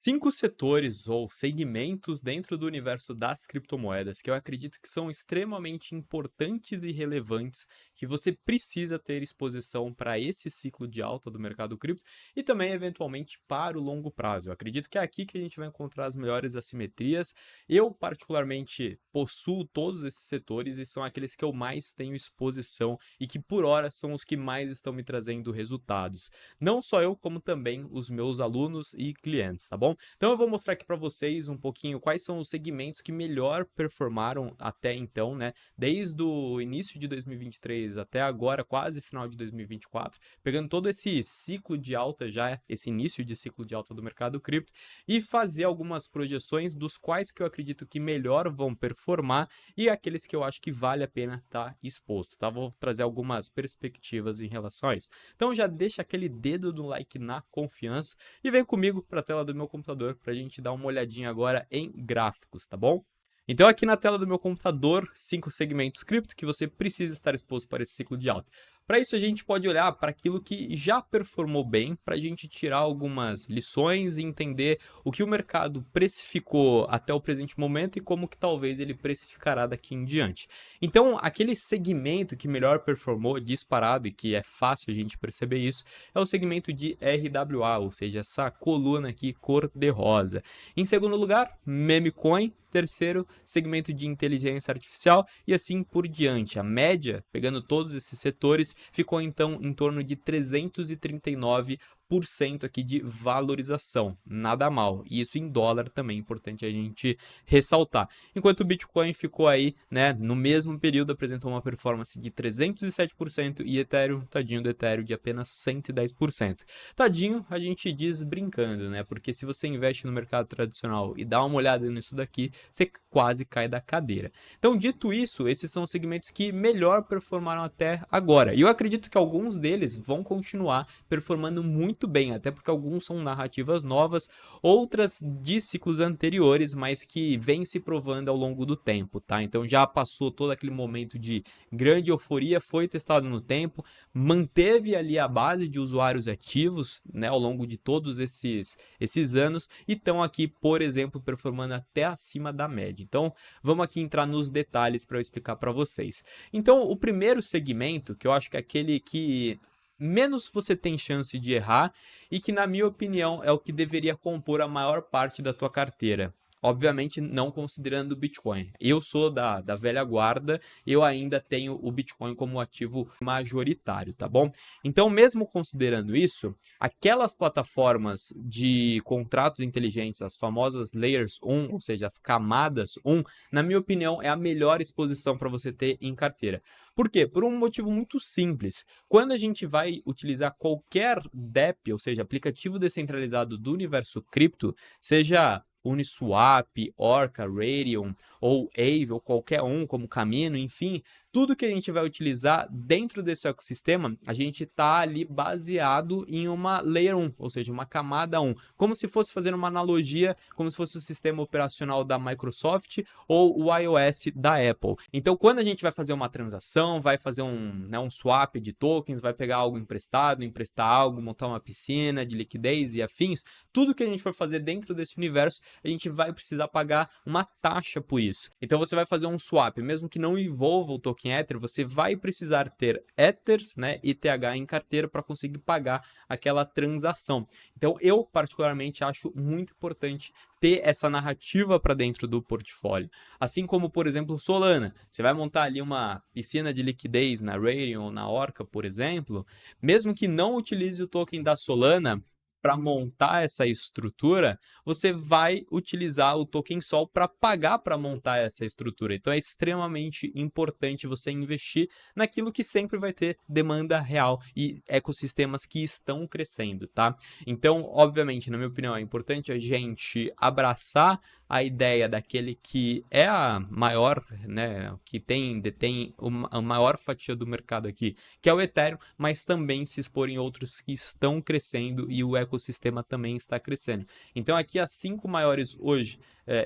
5 setores ou segmentos dentro do universo das criptomoedas que eu acredito que são extremamente importantes e relevantes, que você precisa ter exposição para esse ciclo de alta do mercado cripto e também, eventualmente, para o longo prazo. Eu acredito que é aqui que a gente vai encontrar as melhores assimetrias. Eu, particularmente, possuo todos esses setores e são aqueles que eu mais tenho exposição e que, por hora, são os que mais estão me trazendo resultados. Não só eu, como também os meus alunos e clientes, tá bom? Então eu vou mostrar aqui para vocês um pouquinho quais são os segmentos que melhor performaram até então, né? Desde o início de 2023 até agora, quase final de 2024, pegando todo esse ciclo de alta já, esse início de ciclo de alta do mercado cripto e fazer algumas projeções dos quais que eu acredito que melhor vão performar e aqueles que eu acho que vale a pena estar exposto, tá? Vou trazer algumas perspectivas em relação a isso. Então já deixa aquele dedo no like na confiança e vem comigo para a tela do meu computador para a gente dar uma olhadinha agora em gráficos, tá bom? Então aqui na tela do meu computador, 5 segmentos cripto que você precisa estar exposto para esse ciclo de alta. Para isso a gente pode olhar para aquilo que já performou bem, para a gente tirar algumas lições e entender o que o mercado precificou até o presente momento e como que talvez ele precificará daqui em diante. Então aquele segmento que melhor performou disparado e que é fácil a gente perceber isso, é o segmento de RWA, ou seja, essa coluna aqui cor de rosa. Em segundo lugar, Memecoin. Terceiro, segmento de inteligência artificial e assim por diante. A média, pegando todos esses setores, ficou então em torno de 339% aqui de valorização. Nada mal. E isso em dólar também é importante a gente ressaltar. Enquanto o Bitcoin ficou aí, né, no mesmo período apresentou uma performance de 307% e Ethereum, tadinho do Ethereum, de apenas 110%. Tadinho, a gente diz brincando, né? Porque se você investe no mercado tradicional e dá uma olhada nisso daqui, você quase cai da cadeira. Então, dito isso, esses são os segmentos que melhor performaram até agora. E eu acredito que alguns deles vão continuar performando muito bem, até porque alguns são narrativas novas, outras de ciclos anteriores, mas que vêm se provando ao longo do tempo, tá? Então já passou todo aquele momento de grande euforia, foi testado no tempo, manteve ali a base de usuários ativos, né, ao longo de todos esses anos e estão aqui, por exemplo, performando até acima da média. Então, vamos aqui entrar nos detalhes para eu explicar para vocês. Então, o primeiro segmento, que eu acho que é aquele que menos você tem chance de errar e que, na minha opinião, é o que deveria compor a maior parte da tua carteira. Obviamente, não considerando o Bitcoin. Eu sou da velha guarda, eu ainda tenho o Bitcoin como ativo majoritário, tá bom? Então, mesmo considerando isso, aquelas plataformas de contratos inteligentes, as famosas Layers 1, ou seja, as camadas 1, na minha opinião, é a melhor exposição para você ter em carteira. Por quê? Por um motivo muito simples. Quando a gente vai utilizar qualquer DEP, ou seja, aplicativo descentralizado do universo cripto, seja Uniswap, Orca, Raydium ou Aave ou qualquer um como Camino, enfim, tudo que a gente vai utilizar dentro desse ecossistema, a gente está ali baseado em uma Layer 1, ou seja, uma camada 1, como se fosse fazer uma analogia, como se fosse o sistema operacional da Microsoft ou o iOS da Apple. Então, quando a gente vai fazer uma transação, vai fazer um swap de tokens, vai pegar algo emprestado, emprestar algo, montar uma piscina de liquidez e afins, tudo que a gente for fazer dentro desse universo, a gente vai precisar pagar uma taxa por isso. Então, você vai fazer um swap, mesmo que não envolva o token Ether, você vai precisar ter Ethers, né, ETH em carteira para conseguir pagar aquela transação. Então, eu particularmente acho muito importante ter essa narrativa para dentro do portfólio. Assim como, por exemplo, Solana. Você vai montar ali uma piscina de liquidez na Raydium ou na Orca, por exemplo, mesmo que não utilize o token da Solana para montar essa estrutura, você vai utilizar o token Sol para pagar para montar essa estrutura. Então é extremamente importante você investir naquilo que sempre vai ter demanda real e ecossistemas que estão crescendo, tá? Então, obviamente, na minha opinião, é importante a gente abraçar a ideia daquele que é a maior, né, que detém a maior fatia do mercado aqui, que é o Ethereum, mas também se expor em outros que estão crescendo e o ecossistema ecossistema também está crescendo. Então aqui as 5 maiores hoje,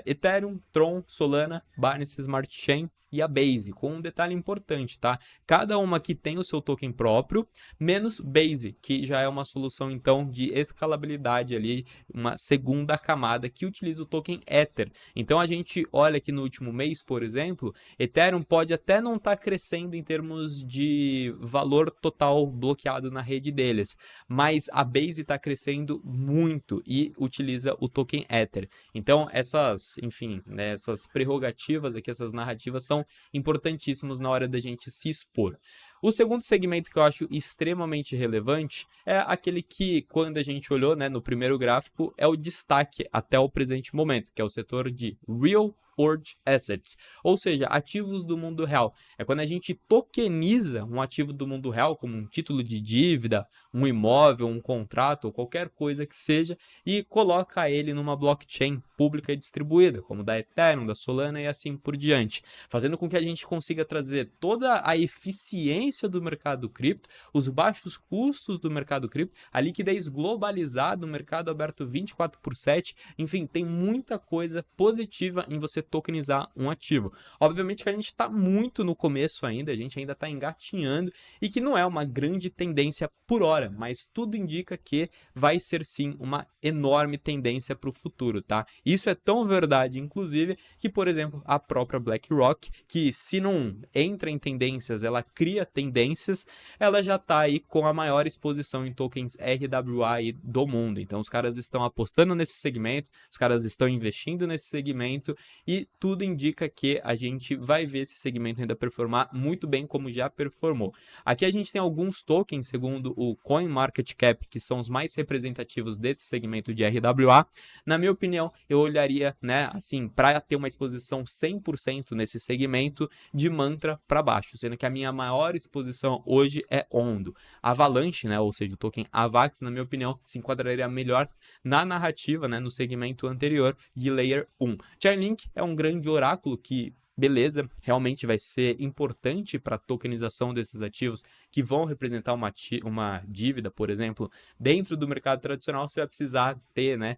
Ethereum, Tron, Solana, Binance Smart Chain e a Base, com um detalhe importante, tá? Cada uma aqui tem o seu token próprio, menos Base, que já é uma solução então de escalabilidade ali, uma segunda camada que utiliza o token Ether. Então a gente olha aqui no último mês, por exemplo, Ethereum pode até não estar crescendo em termos de valor total bloqueado na rede deles, mas a Base está crescendo muito e utiliza o token Ether. Então enfim, né, essas prerrogativas aqui, essas narrativas são importantíssimas na hora da gente se expor. O segundo segmento que eu acho extremamente relevante é aquele que, quando a gente olhou, né, no primeiro gráfico, é o destaque até o presente momento, que é o setor de Real World Assets, ou seja, ativos do mundo real. É quando a gente tokeniza um ativo do mundo real, como um título de dívida, um imóvel, um contrato, ou qualquer coisa que seja, e coloca ele numa blockchain pública e distribuída, como da Ethereum, da Solana e assim por diante, fazendo com que a gente consiga trazer toda a eficiência do mercado cripto, os baixos custos do mercado cripto, a liquidez globalizada, o mercado aberto 24/7, enfim, tem muita coisa positiva em você tokenizar um ativo. Obviamente que a gente está muito no começo ainda, a gente ainda está engatinhando e que não é uma grande tendência por hora, mas tudo indica que vai ser sim uma enorme tendência para o futuro, tá? Isso é tão verdade, inclusive, que, por exemplo, a própria BlackRock, que se não entra em tendências, ela cria tendências, ela já está aí com a maior exposição em tokens RWA do mundo. Então, os caras estão apostando nesse segmento, os caras estão investindo nesse segmento e tudo indica que a gente vai ver esse segmento ainda performar muito bem como já performou. Aqui a gente tem alguns tokens, segundo o CoinMarketCap, que são os mais representativos desse segmento de RWA. Na minha opinião, eu olharia, né, assim, para ter uma exposição 100% nesse segmento de mantra para baixo, sendo que a minha maior exposição hoje é Ondo. Avalanche, né, ou seja, o token AVAX, na minha opinião, se enquadraria melhor na narrativa, né, no segmento anterior de Layer 1. Chainlink é um grande oráculo que, beleza, realmente vai ser importante para a tokenização desses ativos que vão representar uma dívida, por exemplo, dentro do mercado tradicional. Você vai precisar ter, né,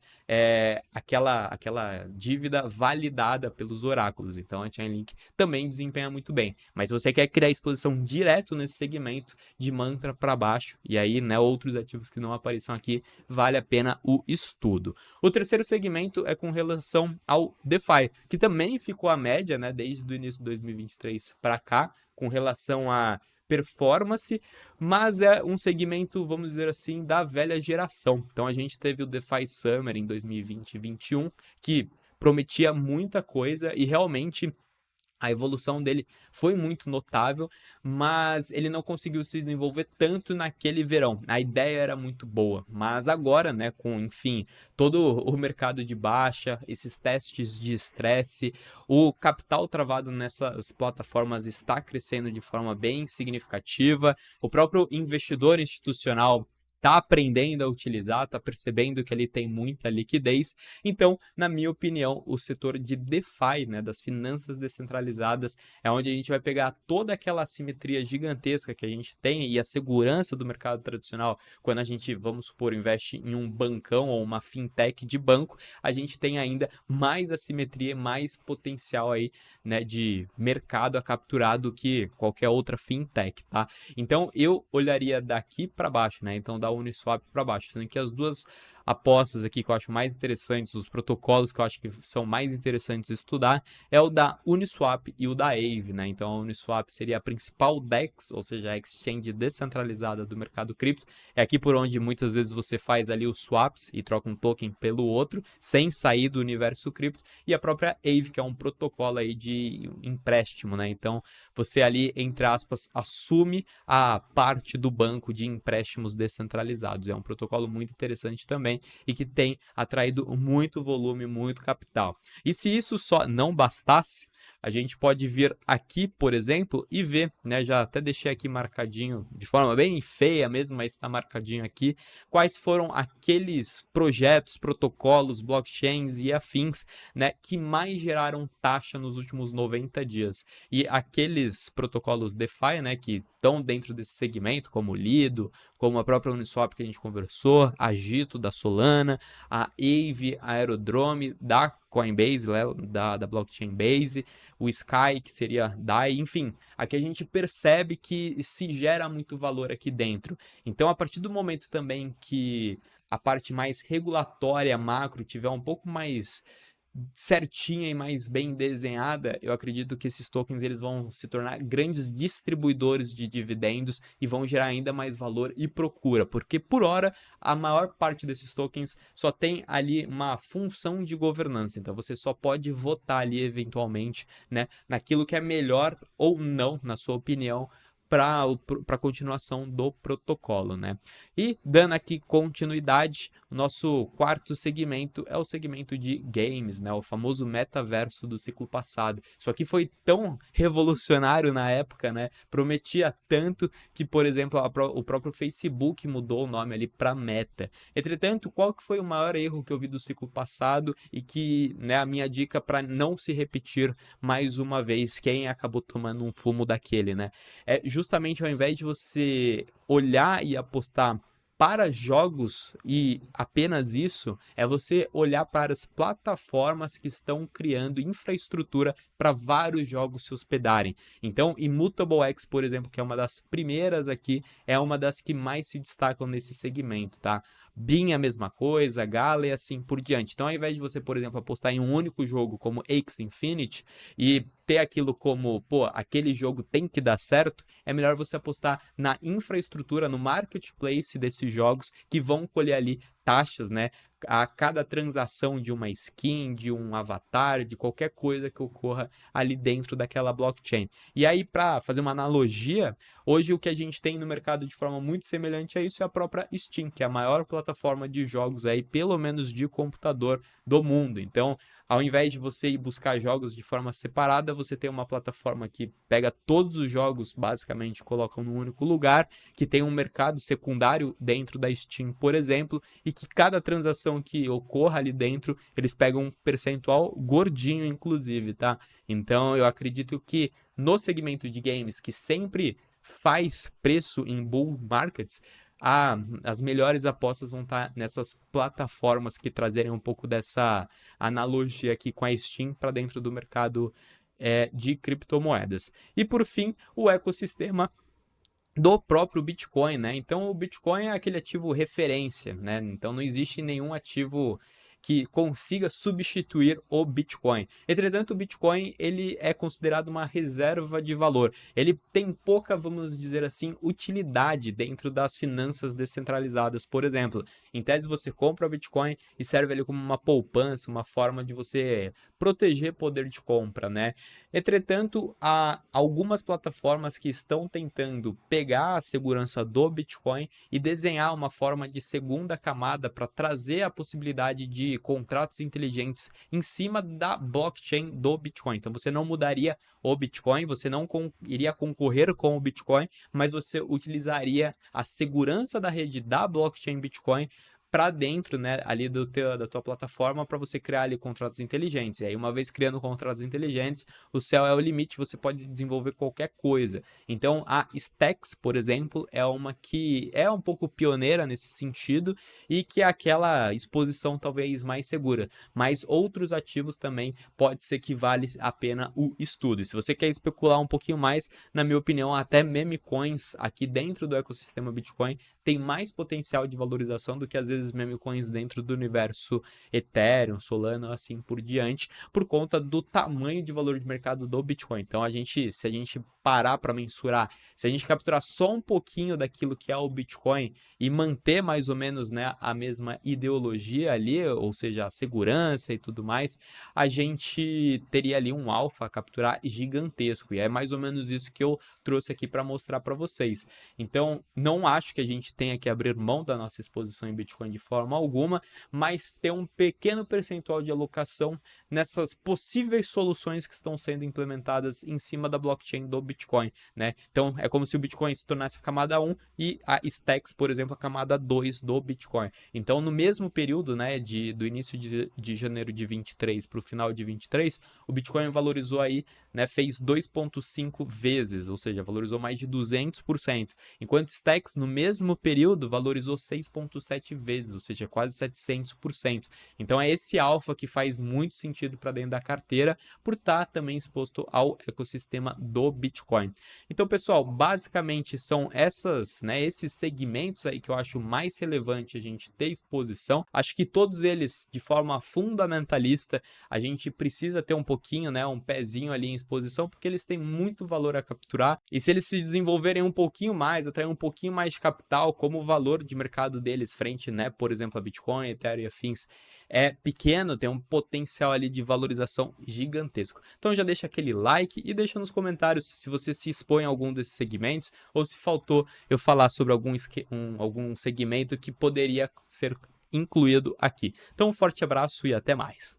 aquela dívida validada pelos oráculos. Então a Chainlink também desempenha muito bem. Mas se você quer criar exposição direto nesse segmento de mantra para baixo, e aí, né, outros ativos que não apareçam aqui, vale a pena o estudo. O terceiro segmento é com relação ao DeFi, que também ficou a média, né, desde o início de 2023 para cá, com relação a performance, mas é um segmento, vamos dizer assim, da velha geração. Então a gente teve o DeFi Summer em 2020 e 2021, que prometia muita coisa e realmente a evolução dele foi muito notável, mas ele não conseguiu se desenvolver tanto naquele verão. A ideia era muito boa, mas agora, né, com, enfim, todo o mercado de baixa, esses testes de estresse, o capital travado nessas plataformas está crescendo de forma bem significativa. O próprio investidor institucional está aprendendo a utilizar, está percebendo que ele tem muita liquidez. Então, na minha opinião, o setor de DeFi, né, das finanças descentralizadas, é onde a gente vai pegar toda aquela assimetria gigantesca que a gente tem e a segurança do mercado tradicional. Quando a gente, vamos supor, investe em um bancão ou uma fintech de banco, a gente tem ainda mais assimetria, mais potencial aí, né, de mercado a capturar do que qualquer outra fintech, tá? Então, eu olharia daqui para baixo, né? Então, da Uniswap para baixo, sendo que as duas apostas aqui que eu acho mais interessantes, os protocolos que eu acho que são mais interessantes estudar, é o da Uniswap e o da Aave, né? Então a Uniswap seria a principal DEX, ou seja, a exchange descentralizada do mercado cripto. É aqui por onde muitas vezes você faz ali os swaps e troca um token pelo outro, sem sair do universo cripto, e a própria Aave, que é um protocolo aí de empréstimo, né? Então você ali, entre aspas, assume a parte do banco de empréstimos descentralizados. É um protocolo muito interessante também e que tem atraído muito volume, muito capital. E se isso só não bastasse, A gente pode vir aqui, por exemplo, e ver, né? Já até deixei aqui marcadinho de forma bem feia mesmo, mas está marcadinho aqui, quais foram aqueles projetos, protocolos, blockchains e afins, né, que mais geraram taxa nos últimos 90 dias. E aqueles protocolos DeFi, né, que estão dentro desse segmento, como o Lido, como a própria Uniswap que a gente conversou, a Gito da Solana, a Aave, a Aerodrome da Coinbase, da blockchain Base, o Sky, que seria DAI, enfim, aqui a gente percebe que se gera muito valor aqui dentro. Então, a partir do momento também que a parte mais regulatória macro tiver um pouco mais certinha e mais bem desenhada, eu acredito que esses tokens eles vão se tornar grandes distribuidores de dividendos e vão gerar ainda mais valor e procura, porque por hora a maior parte desses tokens só tem ali uma função de governança, então você só pode votar ali eventualmente, né, naquilo que é melhor ou não, na sua opinião, para a continuação do protocolo, né? E dando aqui continuidade, o nosso quarto segmento é o segmento de games, né? O famoso metaverso do ciclo passado. Isso aqui foi tão revolucionário na época, né? Prometia tanto que, por exemplo, o próprio Facebook mudou o nome ali para Meta. Entretanto, qual que foi o maior erro que eu vi do ciclo passado e que, né, a minha dica para não se repetir mais uma vez, quem acabou tomando um fumo daquele, né? É justamente ao invés de você olhar e apostar para jogos e apenas isso, é você olhar para as plataformas que estão criando infraestrutura para vários jogos se hospedarem. Então, Immutable X, por exemplo, que é uma das primeiras aqui, é uma das que mais se destacam nesse segmento, tá? Beam a mesma coisa, Gala e assim por diante. Então, ao invés de você, por exemplo, apostar em um único jogo como Axie Infinity e ter aquilo como, pô, aquele jogo tem que dar certo, é melhor você apostar na infraestrutura, no marketplace desses jogos que vão colher ali taxas, né? A cada transação de uma skin, de um avatar, de qualquer coisa que ocorra ali dentro daquela blockchain. E aí, para fazer uma analogia, hoje o que a gente tem no mercado de forma muito semelhante a isso é a própria Steam, que é a maior plataforma de jogos aí, pelo menos de computador do mundo. Então, ao invés de você ir buscar jogos de forma separada, você tem uma plataforma que pega todos os jogos, basicamente, coloca num único lugar, que tem um mercado secundário dentro da Steam, por exemplo, e que cada transação que ocorra ali dentro, eles pegam um percentual gordinho, inclusive, tá? Então, eu acredito que no segmento de games, que sempre faz preço em bull markets, as melhores apostas vão estar nessas plataformas que trazerem um pouco dessa analogia aqui com a Steam para dentro do mercado de criptomoedas. E por fim, o ecossistema do próprio Bitcoin, né? Então o Bitcoin é aquele ativo referência, né? Então não existe nenhum ativo que consiga substituir o Bitcoin. Entretanto, o Bitcoin ele é considerado uma reserva de valor. Ele tem pouca, vamos dizer assim, utilidade dentro das finanças descentralizadas, por exemplo. Em tese, você compra o Bitcoin e serve ele como uma poupança, uma forma de você proteger poder de compra, né? Entretanto, há algumas plataformas que estão tentando pegar a segurança do Bitcoin e desenhar uma forma de segunda camada para trazer a possibilidade de contratos inteligentes em cima da blockchain do Bitcoin. Então, você não mudaria o Bitcoin, você não iria concorrer com o Bitcoin, mas você utilizaria a segurança da rede da blockchain Bitcoin para dentro, né, ali da tua plataforma para você criar ali contratos inteligentes. E aí, uma vez criando contratos inteligentes, o céu é o limite, você pode desenvolver qualquer coisa. Então, a Stacks, por exemplo, é uma que é um pouco pioneira nesse sentido e que é aquela exposição talvez mais segura. Mas outros ativos também pode ser que vale a pena o estudo. E se você quer especular um pouquinho mais, na minha opinião, até meme coins aqui dentro do ecossistema Bitcoin tem mais potencial de valorização do que às vezes meme coins dentro do universo Ethereum, Solana, assim por diante, por conta do tamanho de valor de mercado do Bitcoin. Então, se a gente parar para mensurar, se a gente capturar só um pouquinho daquilo que é o Bitcoin e manter mais ou menos, né, a mesma ideologia ali, ou seja, a segurança e tudo mais, a gente teria ali um alfa a capturar gigantesco. E é mais ou menos isso que eu trouxe aqui para mostrar para vocês. Então, não acho que a gente gente tenha que abrir mão da nossa exposição em Bitcoin de forma alguma, mas ter um pequeno percentual de alocação nessas possíveis soluções que estão sendo implementadas em cima da blockchain do Bitcoin, né? Então, é como se o Bitcoin se tornasse a camada 1 e a Stacks, por exemplo, a camada 2 do Bitcoin. Então, no mesmo período, né, do início de janeiro de 23 para o final de 23, o Bitcoin valorizou aí, né, fez 2,5 vezes, ou seja, valorizou mais de 200%, enquanto Stacks, no mesmo período, valorizou 6,7 vezes, ou seja, quase 700%. Então, é esse alfa que faz muito sentido para dentro da carteira, por estar também exposto ao ecossistema do Bitcoin. Então, pessoal, basicamente são esses segmentos aí que eu acho mais relevante a gente ter exposição. Acho que todos eles, de forma fundamentalista, a gente precisa ter um pouquinho, né, um pezinho ali em exposição, porque eles têm muito valor a capturar. E se eles se desenvolverem um pouquinho mais, atrair um pouquinho mais de capital, como o valor de mercado deles frente, né, por exemplo, a Bitcoin, Ethereum e afins, é pequeno, tem um potencial ali de valorização gigantesco. Então já deixa aquele like e deixa nos comentários se você se expõe a algum desses segmentos ou se faltou eu falar sobre algum segmento que poderia ser incluído aqui. Então um forte abraço e até mais.